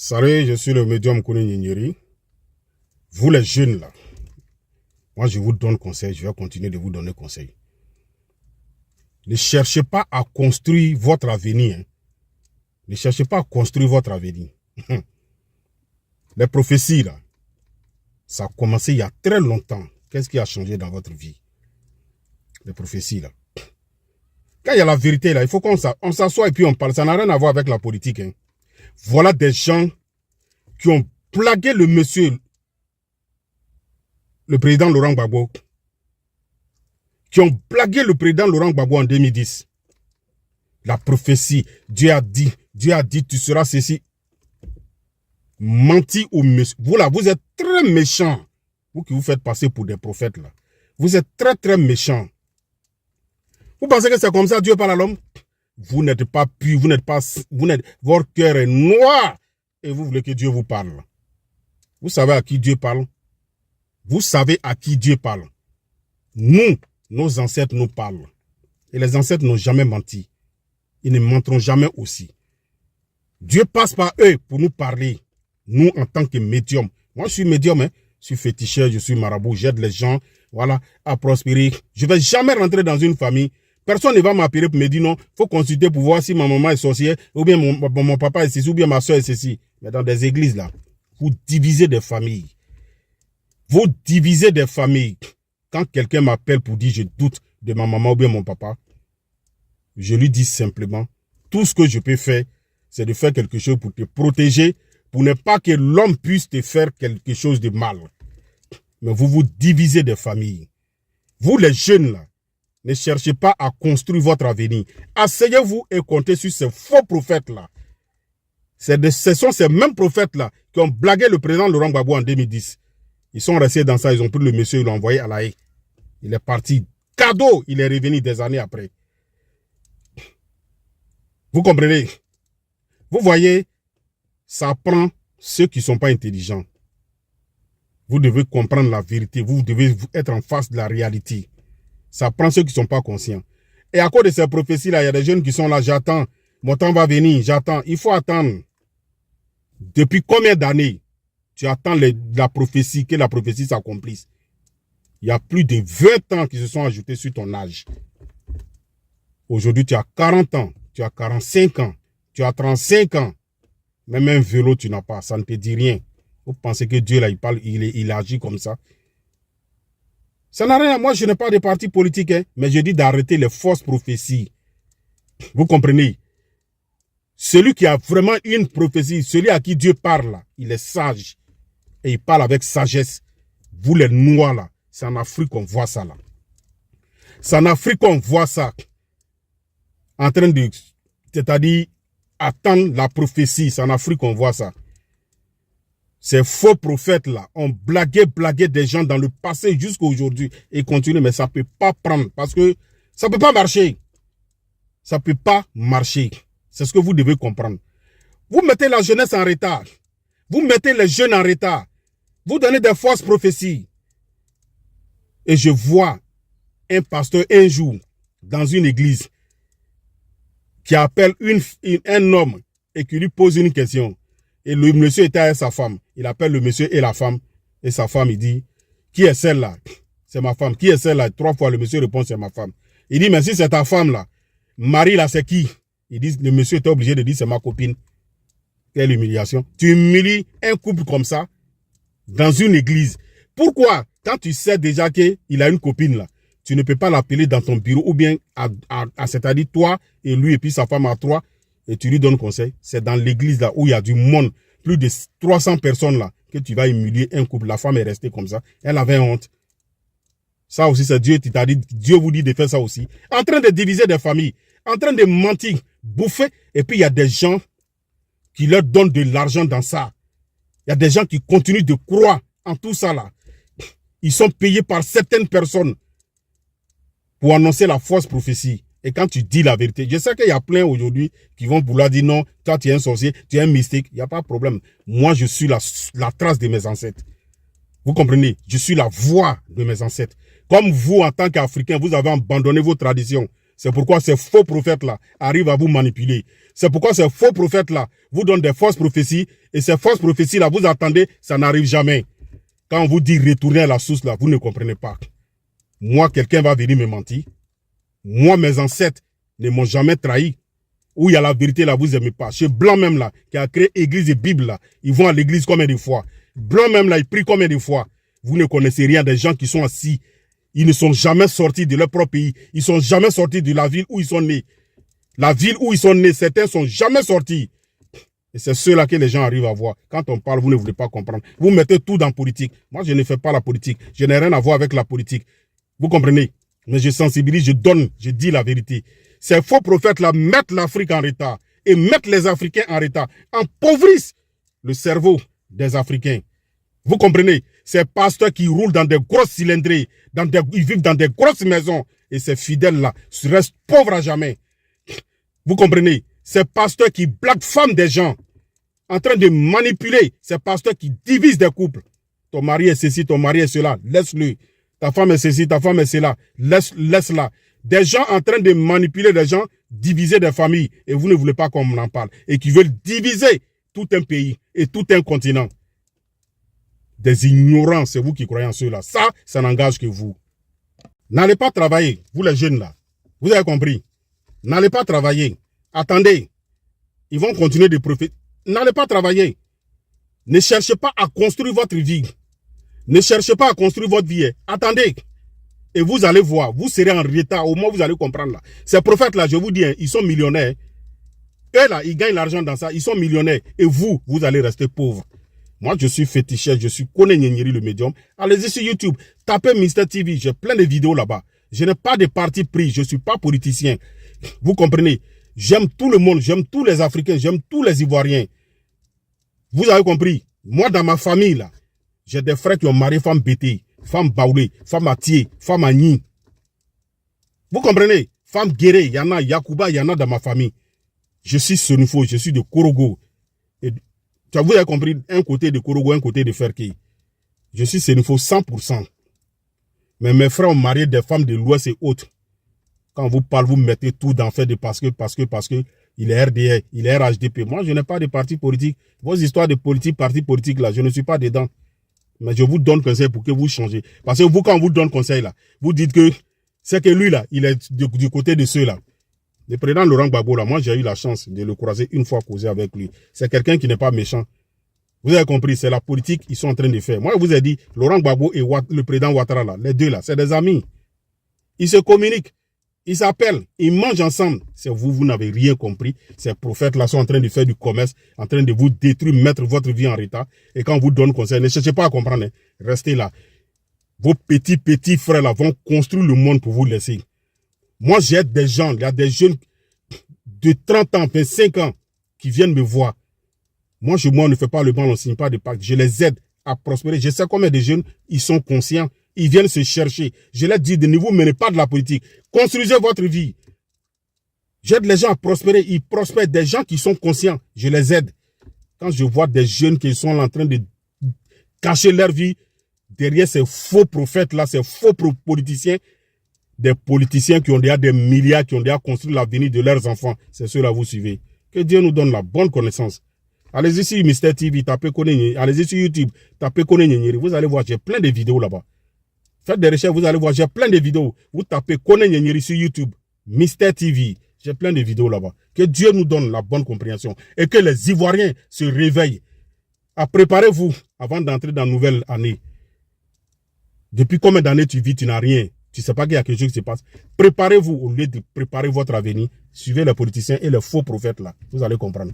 Salut, je suis le médium Kouné Ninyeri. Vous les jeunes là, moi je vous donne conseil, je vais continuer de vous donner conseil. Ne cherchez pas à construire votre avenir. Hein. Ne cherchez pas à construire votre avenir. Les prophéties là, ça a commencé il y a très longtemps. Qu'est-ce qui a changé dans votre vie? Les prophéties là. Quand il y a la vérité là, il faut qu'on s'assoie et puis on parle. Ça n'a rien à voir avec la politique. Hein. Voilà des gens qui ont plagué le monsieur, le président Laurent Gbagbo, qui ont plagué le président Laurent Gbagbo en 2010. La prophétie, Dieu a dit, tu seras ceci. Menti au monsieur. Vous là, vous êtes très méchants. Vous qui vous faites passer pour des prophètes là. Vous êtes très très méchants. Vous pensez que c'est comme ça Dieu parle à l'homme? Vous n'êtes pas pur, votre cœur est noir et vous voulez que Dieu vous parle. Vous savez à qui Dieu parle? Vous savez à qui Dieu parle. Nous, nos ancêtres nous parlent. Et les ancêtres n'ont jamais menti. Ils ne mentiront jamais aussi. Dieu passe par eux pour nous parler. Nous, en tant que médium. Moi, je suis médium, hein. Je suis féticheur, je suis marabout, j'aide les gens, voilà, à prospérer. Je ne vais jamais rentrer dans une famille. Personne ne va m'appeler pour me dire non, il faut consulter pour voir si ma maman est sorcière, ou bien mon papa est ceci, ou bien ma soeur est ceci. Mais dans des églises, là, vous divisez des familles. Vous divisez des familles. Quand quelqu'un m'appelle pour dire je doute de ma maman ou bien mon papa, je lui dis simplement, tout ce que je peux faire, c'est de faire quelque chose pour te protéger, pour ne pas que l'homme puisse te faire quelque chose de mal. Mais vous vous divisez des familles. Vous les jeunes là, ne cherchez pas à construire votre avenir. Asseyez-vous et comptez sur ces faux prophètes-là. Ce sont ces mêmes prophètes-là qui ont blagué le président Laurent Gbagbo en 2010. Ils sont restés dans ça, ils ont pris le monsieur, ils l'ont envoyé à la haie. Il est parti. Cadeau, il est revenu des années après. Vous comprenez? Vous voyez, ça prend ceux qui ne sont pas intelligents. Vous devez comprendre la vérité. Vous devez être en face de la réalité. Ça prend ceux qui ne sont pas conscients. Et à cause de ces prophéties-là, il y a des jeunes qui sont là, j'attends. Mon temps va venir, j'attends. Il faut attendre. Depuis combien d'années tu attends la prophétie, que la prophétie s'accomplisse? Il y a plus de 20 ans qui se sont ajoutés sur ton âge. Aujourd'hui, tu as 40 ans, tu as 45 ans, tu as 35 ans. Même un vélo, tu n'as pas. Ça ne te dit rien. Vous pensez que Dieu, là, il parle, il agit comme ça? Ça n'a rien. Moi, je n'ai pas de parti politique, hein, mais je dis d'arrêter les fausses prophéties. Vous comprenez? Celui qui a vraiment une prophétie, celui à qui Dieu parle, là, il est sage. Et il parle avec sagesse. Vous, les noirs, là, c'est en Afrique qu'on voit ça, là. C'est en Afrique qu'on voit ça. En train de, c'est-à-dire, attendre la prophétie. C'est en Afrique qu'on voit ça. Ces faux prophètes-là ont blagué des gens dans le passé jusqu'à aujourd'hui et continuent, mais ça ne peut pas prendre parce que ça ne peut pas marcher. Ça ne peut pas marcher. C'est ce que vous devez comprendre. Vous mettez la jeunesse en retard. Vous mettez les jeunes en retard. Vous donnez des fausses prophéties. Et je vois un pasteur un jour dans une église qui appelle un homme et qui lui pose une question. Et le monsieur était avec sa femme. Il appelle le monsieur et la femme. Et sa femme, il dit, qui est celle-là? C'est ma femme. Qui est celle-là? 3 fois, le monsieur répond, c'est ma femme. Il dit, mais si c'est ta femme-là, Marie, là, c'est qui? Il dit, le monsieur était obligé de dire, c'est ma copine. Quelle humiliation. Tu humilies un couple comme ça dans une église. Pourquoi? Quand tu sais déjà qu'il a une copine, là, tu ne peux pas l'appeler dans ton bureau ou bien, c'est-à-dire toi et lui et puis sa femme à 3. Et tu lui donnes conseil, c'est dans l'église là où il y a du monde, plus de 300 personnes là, que tu vas humilier un couple. La femme est restée comme ça, elle avait honte. Ça aussi, c'est Dieu qui t'a dit, Dieu vous dit de faire ça aussi. En train de diviser des familles, en train de mentir, bouffer, et puis il y a des gens qui leur donnent de l'argent dans ça. Il y a des gens qui continuent de croire en tout ça là. Ils sont payés par certaines personnes pour annoncer la fausse prophétie. Et quand tu dis la vérité, je sais qu'il y a plein aujourd'hui qui vont vouloir dire non, toi tu es un sorcier, tu es un mystique, il n'y a pas de problème. Moi je suis la trace de mes ancêtres. Vous comprenez? Je suis la voix de mes ancêtres. Comme vous en tant qu'Africains, vous avez abandonné vos traditions. C'est pourquoi ces faux prophètes-là arrivent à vous manipuler. C'est pourquoi ces faux prophètes-là vous donnent des fausses prophéties. Et ces fausses prophéties-là, vous attendez, ça n'arrive jamais. Quand on vous dit retourner à la source, là, vous ne comprenez pas. Moi, quelqu'un va venir me mentir. Moi, mes ancêtres ne m'ont jamais trahi. Où il y a la vérité, là, vous n'aimez pas. Chez Blanc même, là, qui a créé Église et Bible, là, ils vont à l'église combien de fois? Blanc même, là, ils prient combien de fois? Vous ne connaissez rien des gens qui sont assis. Ils ne sont jamais sortis de leur propre pays. Ils ne sont jamais sortis de la ville où ils sont nés. La ville où ils sont nés, certains ne sont jamais sortis. Et c'est ceux-là que les gens arrivent à voir. Quand on parle, vous ne voulez pas comprendre. Vous mettez tout dans la politique. Moi, je ne fais pas la politique. Je n'ai rien à voir avec la politique. Vous comprenez? Mais je sensibilise, je donne, je dis la vérité. Ces faux prophètes-là mettent l'Afrique en retard et mettent les Africains en retard, appauvrissent le cerveau des Africains. Vous comprenez? Ces pasteurs qui roulent dans des grosses cylindrées, ils vivent dans des grosses maisons et ces fidèles-là restent pauvres à jamais. Vous comprenez? Ces pasteurs qui blackfament des gens, en train de manipuler, ces pasteurs qui divisent des couples. Ton mari est ceci, ton mari est cela, laisse-le. Ta femme est ceci, ta femme est cela, laisse-la. Des gens en train de manipuler des gens, diviser des familles, et vous ne voulez pas qu'on en parle, et qui veulent diviser tout un pays et tout un continent. Des ignorants, c'est vous qui croyez en cela. Ça n'engage que vous. N'allez pas travailler, vous les jeunes là. Vous avez compris? N'allez pas travailler. Attendez. Ils vont continuer de profiter. N'allez pas travailler. Ne cherchez pas à construire votre vie. Ne cherchez pas à construire votre vie. Attendez. Et vous allez voir. Vous serez en retard. Au moins, vous allez comprendre là. Ces prophètes-là, je vous dis, ils sont millionnaires. Eux là, ils gagnent l'argent dans ça. Ils sont millionnaires. Et vous allez rester pauvres. Moi, je suis féticheur. Je suis Kone Nyenyeri, le médium. Allez-y sur YouTube. Tapez Mister TV. J'ai plein de vidéos là-bas. Je n'ai pas de parti pris. Je ne suis pas politicien. Vous comprenez? J'aime tout le monde. J'aime tous les Africains. J'aime tous les Ivoiriens. Vous avez compris? Moi, dans ma famille, là, j'ai des frères qui ont marié femme Bété, femme Baoulé, femme Atié, femme Agni. Vous comprenez? Femme Guéré, il y en a, Yakuba, il y en a dans ma famille. Je suis Senufo, je suis de Korogo. Et, vous avez compris? Un côté de Korogo, un côté de Ferki. Je suis Senufo 100%. Mais mes frères ont marié des femmes de l'Ouest et autres. Quand vous parlez, vous mettez tout dans fait de parce que, il est RDR, il est RHDP. Moi, je n'ai pas de parti politique. Vos histoires de politique, parti politique, là, je ne suis pas dedans. Mais je vous donne conseil pour que vous changez. Parce que vous, quand on vous donne conseil, là, vous dites que c'est que lui, là, il est du côté de ceux-là. Le président Laurent Gbagbo, là, moi, j'ai eu la chance de le croiser une fois, causer avec lui. C'est quelqu'un qui n'est pas méchant. Vous avez compris, c'est la politique qu'ils sont en train de faire. Moi, je vous ai dit, Laurent Gbagbo et le président Ouattara, là, les deux, là, c'est des amis. Ils se communiquent. Ils s'appellent, ils mangent ensemble. C'est vous n'avez rien compris. Ces prophètes-là sont en train de faire du commerce, en train de vous détruire, mettre votre vie en retard. Et quand on vous donne conseil, ne cherchez pas à comprendre. Hein. Restez là. Vos petits frères-là vont construire le monde pour vous laisser. Moi, j'ai des gens, il y a des jeunes de 30 ans, 25 ans, qui viennent me voir. Moi, on ne fait pas le mal, on ne signe pas de pacte. Je les aide à prospérer. Je sais combien de jeunes, ils sont conscients. Ils viennent se chercher. Je leur dis, ne vous menez pas de la politique. Construisez votre vie. J'aide les gens à prospérer. Ils prospèrent. Des gens qui sont conscients. Je les aide. Quand je vois des jeunes qui sont en train de cacher leur vie derrière ces faux prophètes-là, ces faux politiciens, des politiciens qui ont déjà des milliards, qui ont déjà construit l'avenir de leurs enfants, c'est ceux-là vous suivez. Que Dieu nous donne la bonne connaissance. Allez-y sur Mister TV, tapez Kone Nyenyeri. Allez-y sur YouTube, tapez Kone Nyenyeri. Vous allez voir, j'ai plein de vidéos là-bas. Faites des recherches, vous allez voir, j'ai plein de vidéos. Vous tapez Kone Nyenyeri sur YouTube, Mister TV. J'ai plein de vidéos là-bas. Que Dieu nous donne la bonne compréhension et que les Ivoiriens se réveillent. Préparez-vous avant d'entrer dans la nouvelle année. Depuis combien d'années tu vis, tu n'as rien. Tu ne sais pas qu'il y a quelque chose qui se passe. Préparez-vous au lieu de préparer votre avenir. Suivez les politiciens et les faux prophètes là. Vous allez comprendre.